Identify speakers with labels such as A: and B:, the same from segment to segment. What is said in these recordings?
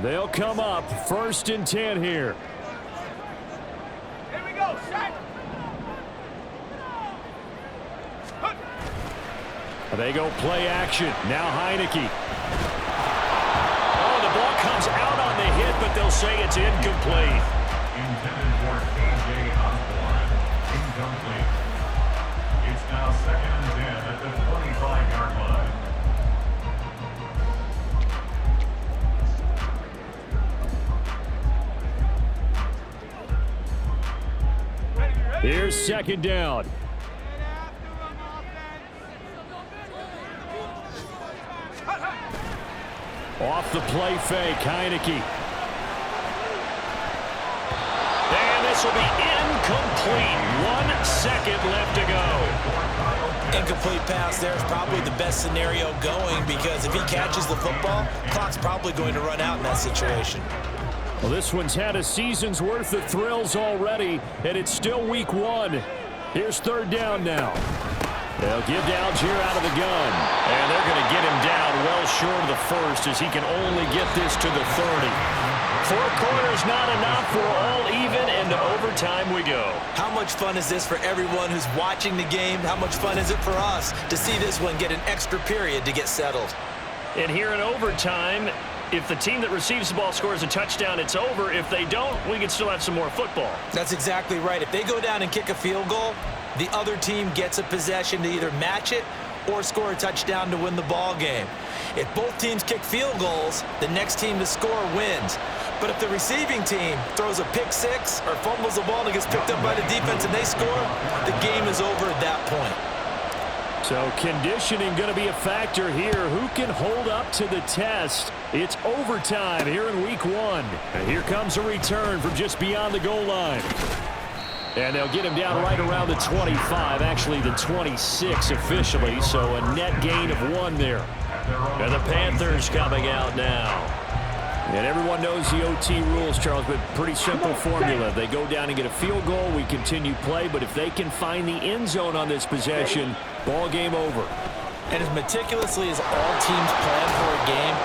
A: They'll come up 1st and 10 here.
B: Here we go, set.
A: They go play action. Now Heineke. Oh, the ball comes out on the hit, but they'll say it's incomplete.
C: Intended for A.J. Osborne. Incomplete. It's now 2nd and 10 at the 25-yard line.
A: Here's 2nd down. Off the play fake, Heineke. And this will be incomplete. 1 second left to go.
D: Incomplete pass there is probably the best scenario going, because if he catches the football, clock's probably going to run out in that situation.
A: Well, this one's had a season's worth of thrills already, and it's still week 1. Here's 3rd down now. They'll give to Algier out of the gun. And they're going to get him down well short of the 1st, as he can only get this to the 30. 4 quarters not enough. We're all even, and to overtime we go.
D: How much fun is this for everyone who's watching the game? How much fun is it for us to see this one get an extra period to get settled?
A: And here in overtime, if the team that receives the ball scores a touchdown, it's over. If they don't, we can still have some more football.
D: That's exactly right. If they go down and kick a field goal, the other team gets a possession to either match it or score a touchdown to win the ball game. If both teams kick field goals, the next team to score wins. But if the receiving team throws a pick six or fumbles the ball and gets picked up by the defense and they score, the game is over at that point.
A: So conditioning going to be a factor here. Who can hold up to the test? It's overtime here in week 1. And here comes a return from just beyond the goal line. And they'll get him down right around the 25, actually the 26 officially, so a net gain of 1 there. And the Panthers coming out now. And everyone knows the OT rules, Charles, but pretty simple formula. They go down and get a field goal, we continue play, but if they can find the end zone on this possession, ball game over.
D: And as meticulously as all teams plan for a game,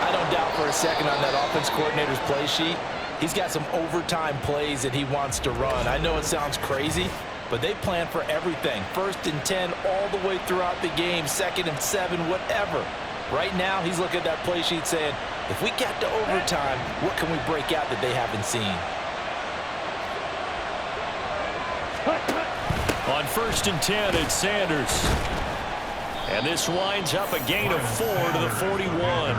D: I don't doubt for a second on that offense coordinator's play sheet, he's got some overtime plays that he wants to run. I know it sounds crazy, but they plan for everything. 1st and 10 all the way throughout the game, 2nd and 7, whatever. Right now, he's looking at that play sheet saying, if we get to overtime, what can we break out that they haven't seen?
A: On 1st and 10, it's Sanders. And this winds up a gain of 4 to the 41.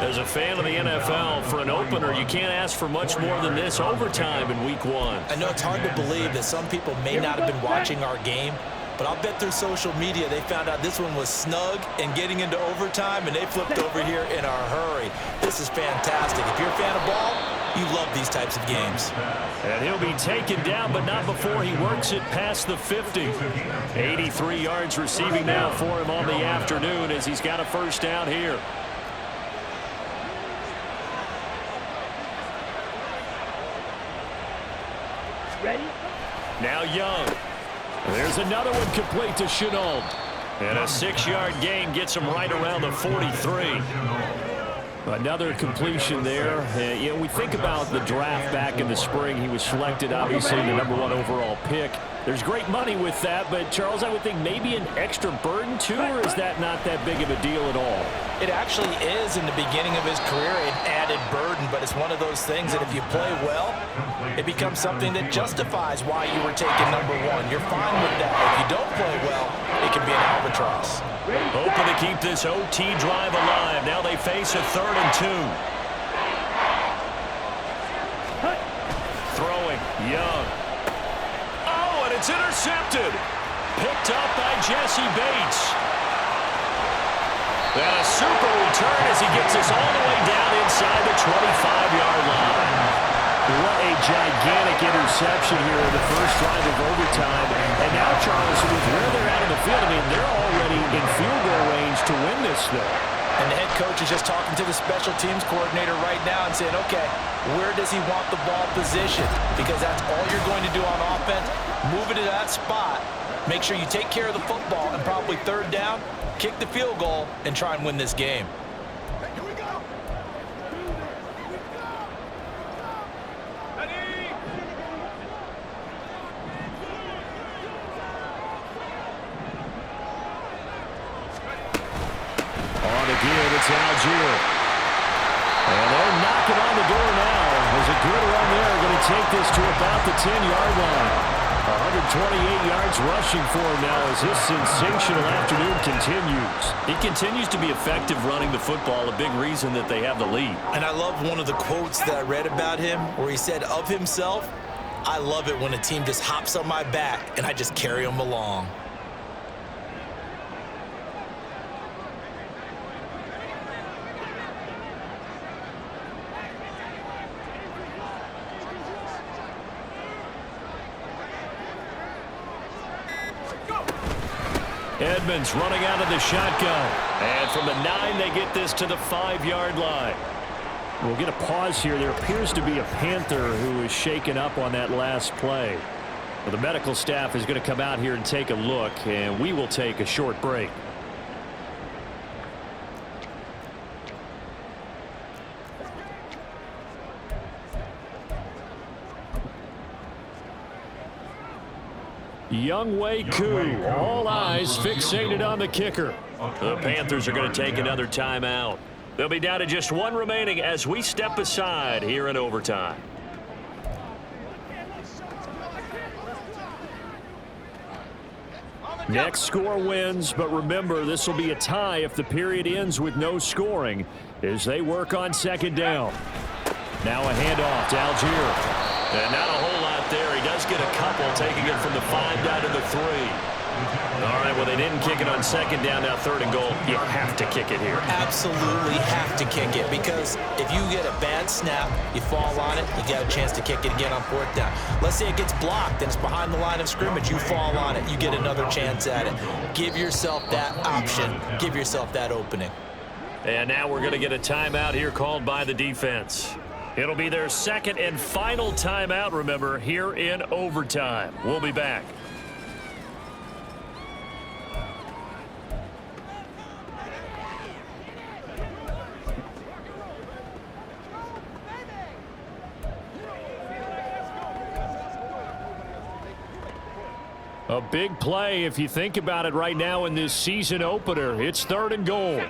A: As a fan of the NFL, for an opener, you can't ask for much more than this overtime in week 1.
D: I know it's hard to believe that some people may not have been watching our game, but I'll bet through social media they found out this one was snug and getting into overtime, and they flipped over here in a hurry. This is fantastic. If you're a fan of ball, you love these types of games.
A: And he'll be taken down, but not before he works it past the 50. 83 yards receiving now for him on the afternoon, as he's got a 1st down here.
B: Ready?
A: Now Young. There's another one complete to Chenault. And a 6-yard gain gets him right around the 43. Another completion there. You know, we think about the draft back in the spring. He was selected, obviously, the #1 overall pick. There's great money with that, but, Charles, I would think maybe an extra burden, too, or is that not that big of a deal at all?
D: It actually is in the beginning of his career an added burden, but it's one of those things that if you play well, it becomes something that justifies why you were taken #1. You're fine with that. If you don't play well, it can be an albatross.
A: Hoping to keep this OT drive alive. Now they face a 3rd and 2. Throwing, Young. Oh, and it's intercepted. Picked up by Jesse Bates. And a super return as he gets us all the way down inside the 25-yard line. What a gigantic interception here in the first drive of overtime. And now, Charles, with where they're at in the field, I mean, they're already in field goal range to win this thing.
D: And the head coach is just talking to the special teams coordinator right now and saying, okay, where does he want the ball positioned? Because that's all you're going to do on offense. Move it to that spot. Make sure you take care of the football, and probably 3rd down, kick the field goal, and try and win this game.
B: Here we go.
A: give. It's Algier. And they're knocking on the door now. There's a good run there. Going to take this to about the 10-yard line. 128 yards rushing for him now as this sensational afternoon continues.
E: He continues to be effective running the football, a big reason that they have the lead.
D: And I love one of the quotes that I read about him where he said of himself, "I love it when a team just hops on my back and I just carry them along."
A: Edmonds running out of the shotgun. And from the 9, they get this to the 5-yard line. We'll get a pause here. There appears to be a Panther who is shaken up on that last play. Well, the medical staff is going to come out here and take a look, and we will take a short break. Younghoe Koo, all eyes fixated on the kicker.
E: The Panthers are going to take another timeout. They'll be down to just one remaining as we step aside here in overtime.
A: Next score wins, but remember, this will be a tie if the period ends with no scoring as they work on second down. Now a handoff to Algier.
E: And not a whole lot there. He does get a couple, taking it from the 5 down to the 3. All right, well, they didn't kick it on second down, now 3rd and goal. You have to kick it here.
D: Absolutely have to kick it, because if you get a bad snap, you fall on it, you got a chance to kick it again on 4th down. Let's say it gets blocked and it's behind the line of scrimmage. You fall on it, you get another chance at it. Give yourself that option. Give yourself that opening.
E: And now we're going to get a timeout here called by the defense.
A: It'll be their second and final timeout, remember, here in overtime. We'll be back. A big play if you think about it right now in this season opener. It's 3rd and goal.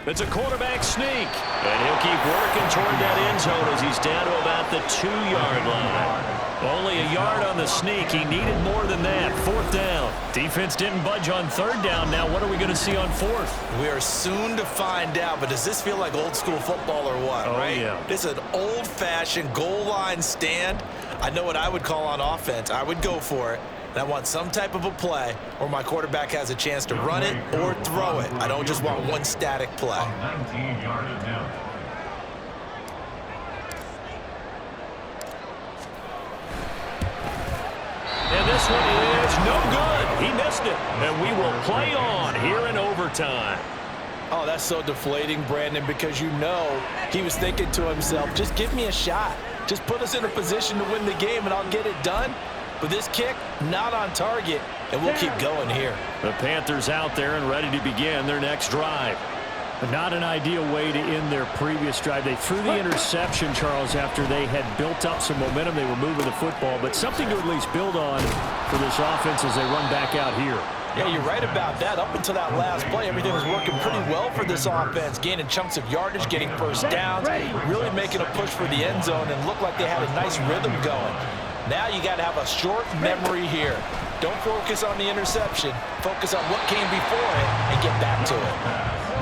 E: It's a quarterback sneak, and he'll keep working toward that end zone as he's down to about the 2-yard line. Only a yard on the sneak. He needed more than that. 4th down. Defense didn't budge on 3rd down. Now what are we going to see on 4th?
D: We are soon to find out, but does this feel like old school football or what, right?
A: Yeah.
D: This is an old-fashioned goal line stand. I know what I would call on offense. I would go for it. And I want some type of a play where my quarterback has a chance to run it or throw it. I don't just want one static play.
C: 19-yard attempt.
E: And this one is no good. He missed it. And we will play on here in overtime.
D: Oh, that's so deflating, Brandon, because you know he was thinking to himself, just give me a shot. Just put us in a position to win the game and I'll get it done. But this kick, not on target, and we'll keep going here.
A: The Panthers out there and ready to begin their next drive. But not an ideal way to end their previous drive. They threw the interception, Charles, after they had built up some momentum. They were moving the football, but something to at least build on for this offense as they run back out here.
D: Yeah, you're right about that. Up until that last play, everything was working pretty well for this offense, gaining chunks of yardage, getting first downs, really making a push for the end zone, and looked like they had a nice rhythm going. Now you got to have a short memory here. Don't focus on the interception. Focus on what came before it and get back to it.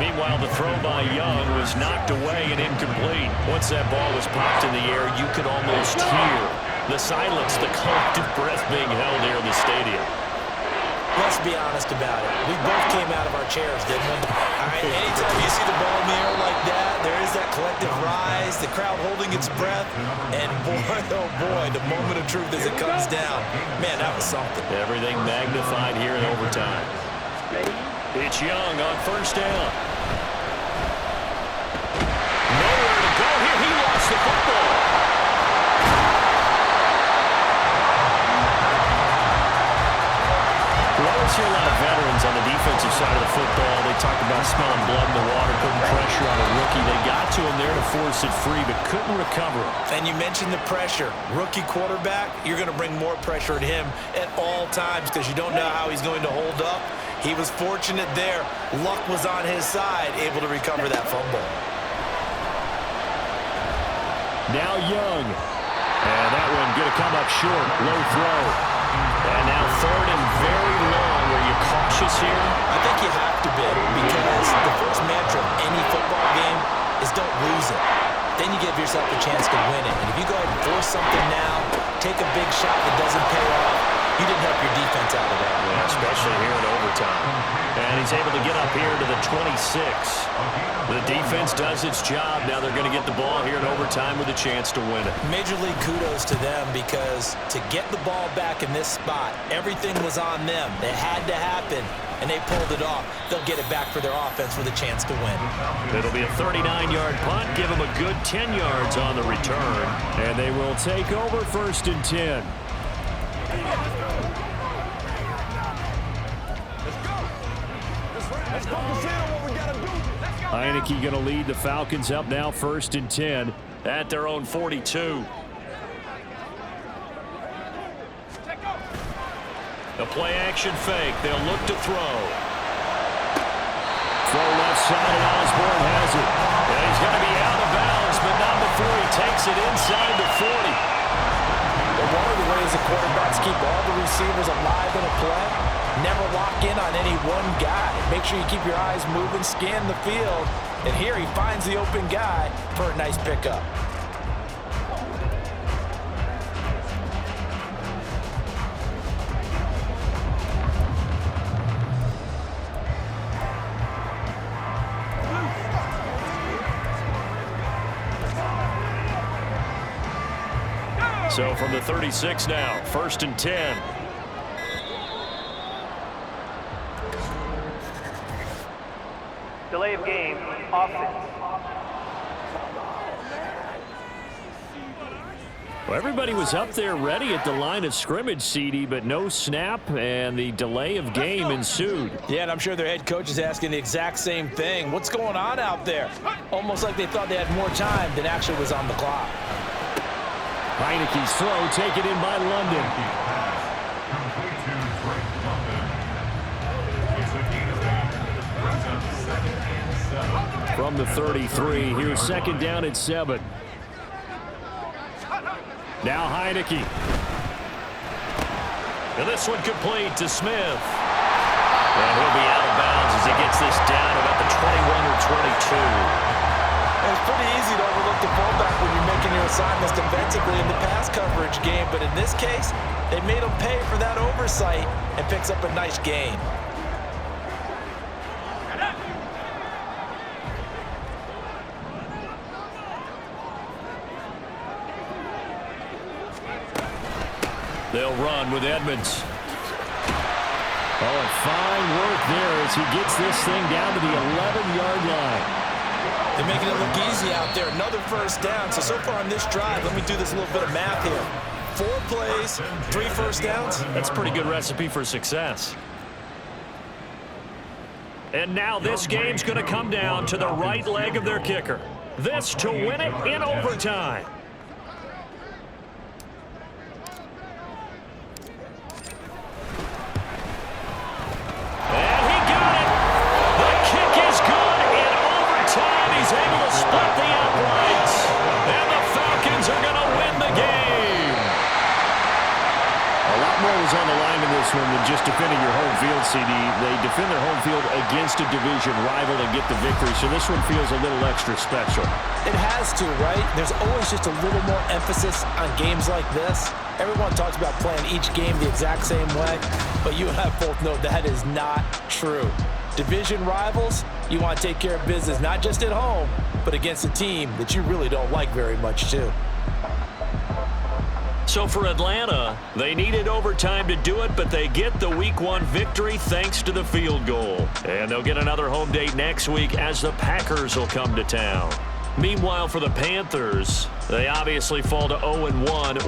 E: Meanwhile, the throw by Young was knocked away and incomplete. Once that ball was popped in the air, you could almost hear the silence, the collective breath being held here in the stadium.
D: Let's be honest about it. We both came out of our chairs, didn't we? All right, anytime you see the ball in the air like that, there is that collective rise, the crowd holding its breath, and boy, oh boy, the moment of truth as it comes down. Man, that was something.
E: Everything magnified here in overtime. It's Young on 1st down. Nowhere to go here. He lost the football.
A: We always see a lot of veterans on the defensive side of the football. They talk about smelling blood in the water, putting pressure on a rookie. They got to him there to force it free, but couldn't recover.
D: And you mentioned the pressure. Rookie quarterback, you're going to bring more pressure at him at all times because you don't know how he's going to hold up. He was fortunate there. Luck was on his side, able to recover that fumble.
A: Now Young. And that one going to come up short. Low throw. And now third and very long. Are you cautious here?
D: I think you have to be, because the first mantra of any football game is don't lose it. Then you give yourself a chance to win it. And if you go ahead and force something now, take a big shot that doesn't pay off, you didn't help your defense out of that.
A: Yeah, especially here in overtime. And he's able to get up here to the 26. The defense does its job. Now they're going to get the ball here in overtime with a chance to win it.
D: Major league kudos to them, because to get the ball back in this spot, everything was on them. It had to happen, and they pulled it off. They'll get it back for their offense with a chance to win.
A: It'll be a 39-yard punt. Give them a good 10 yards on the return. And they will take over 1st and 10. Heineke going to lead the Falcons up now 1st and 10 at their own 42. A play action fake. They'll look to throw. Throw left side, and Osborne has it. And he's going to be out of bounds, but not before he takes it inside the 40.
D: But one of the ways the quarterbacks keep all the receivers alive in a play, never lock in on any one guy. Make sure you keep your eyes moving, scan the field. And here he finds the open guy for a nice pickup.
A: So from the 36 now, 1st and 10.
B: Delay of game, offense.
A: Well, everybody was up there ready at the line of scrimmage, CD, but no snap, and the delay of game ensued.
D: Yeah, and I'm sure their head coach is asking the exact same thing. What's going on out there? Almost like they thought they had more time than actually was on the clock.
A: Heineke's throw taken in by London. From the 33, here's 2nd down at 7. Now Heineke. And this one complete to Smith. And he'll be out of bounds as he gets this down about the 21 or 22.
D: It's pretty easy to overlook the fullback when you're making your assignments defensively in the pass coverage game, but in this case, they made him pay for that oversight and picks up a nice gain.
A: They'll run with Edmonds. Oh, and fine work there as he gets this thing down to the 11-yard line.
D: They're making it look easy out there. Another 1st down. So far on this drive, let me do this little bit of math here. 4 plays, 3 1st downs.
A: That's a pretty good recipe for success. And now this game's going to come down to the right leg of their kicker. This to win it in overtime. Able to split the uprights, and the Falcons are going to win the game. A lot more was on the line in this one than just defending your home field, CD. They defend their home field against a division rival and get the victory, so this one feels a little extra special.
D: It has to, right? There's always just a little more emphasis on games like this. Everyone talks about playing each game the exact same way, but you and I both know that is not true. Division rivals, you want to take care of business, not just at home, but against a team that you really don't like very much, too.
A: So for Atlanta, they needed overtime to do it, but they get the Week 1 victory thanks to the field goal. And they'll get another home date next week as the Packers will come to town. Meanwhile, for the Panthers, they obviously fall to 0-1.